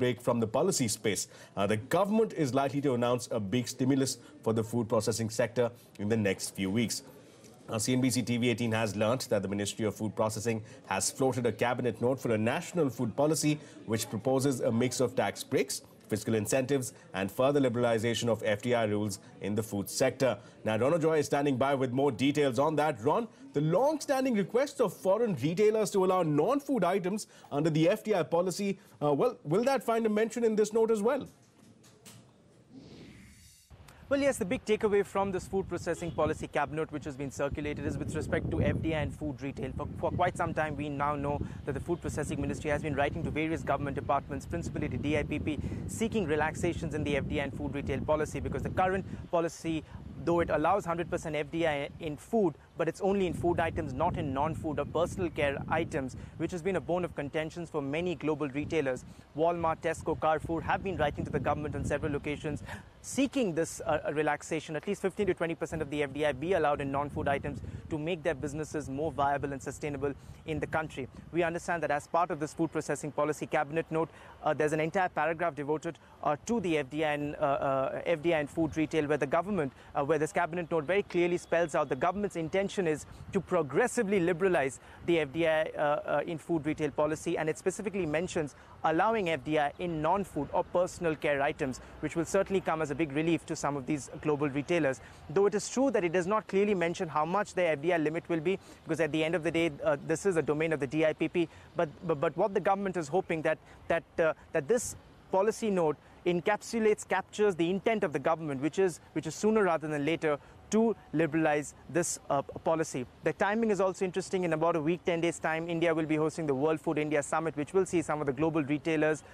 break from the policy space. The government is likely to announce a big stimulus for the food processing sector in the next few weeks. CNBC TV18 has learnt that the Ministry of Food Processing has floated a cabinet note for a national food policy which proposes a mix of tax breaks, fiscal incentives and further liberalisation of FDI rules in the food sector. Now, Ron Joy is standing by with more details on that. Ron, the long-standing request of foreign retailers to allow non-food items under the FDI policy, well, will that find a mention in this note as well? Well, yes, the big takeaway from this food processing policy cabinet which has been circulated is with respect to FDI and food retail. For quite some time, we now know that the Food Processing Ministry has been writing to various government departments, principally the DIPP, seeking relaxations in the FDI and food retail policy, because the current policy, though it allows 100% FDI in food, but it's only in food items, not in non-food or personal care items, which has been a bone of contention for many global retailers. Walmart, Tesco, Carrefour have been writing to the government on several occasions, seeking this relaxation, at least 15 to 20% of the FDI be allowed in non-food items to make their businesses more viable and sustainable in the country. We understand that as part of this food processing policy cabinet note, there's an entire paragraph devoted to the FDI and food retail, where the government, where this cabinet note very clearly spells out the government's intention is to progressively liberalize the FDI in food retail policy, and it specifically mentions allowing FDI in non-food or personal care items, which will certainly come as a big relief to some of these global retailers. Though it is true that it does not clearly mention how much the FDI limit will be, because at the end of the day, this is a domain of the DIPP. But what the government is hoping that this policy note captures the intent of the government, which is sooner rather than later to liberalize this policy. The timing is also interesting. In about a week, 10 days' time, India will be hosting the World Food India Summit, which will see some of the global retailers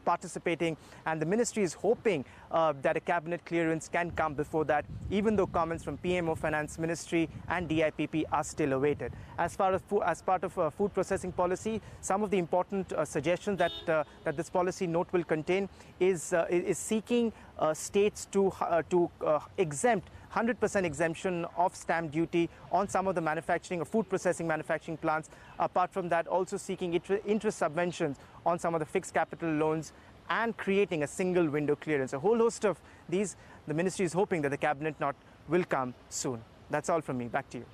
participating. And the ministry is hoping that a cabinet clearance can come before that, even though comments from PMO, Finance Ministry and DIPP are still awaited. As part of food processing policy, some of the important suggestions that this policy note will contain is seeking states to exempt 100% exemption of stamp duty on some of the manufacturing or food processing manufacturing plants. Apart from that, also seeking interest subventions on some of the fixed capital loans and creating a single window clearance. A whole host of these, the ministry is hoping that the cabinet note will come soon. That's all from me. Back to you.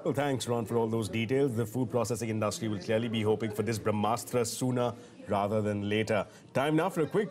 Well, thanks, Ron, for all those details. The food processing industry will clearly be hoping for this Brahmastra sooner rather than later. Time now for a quick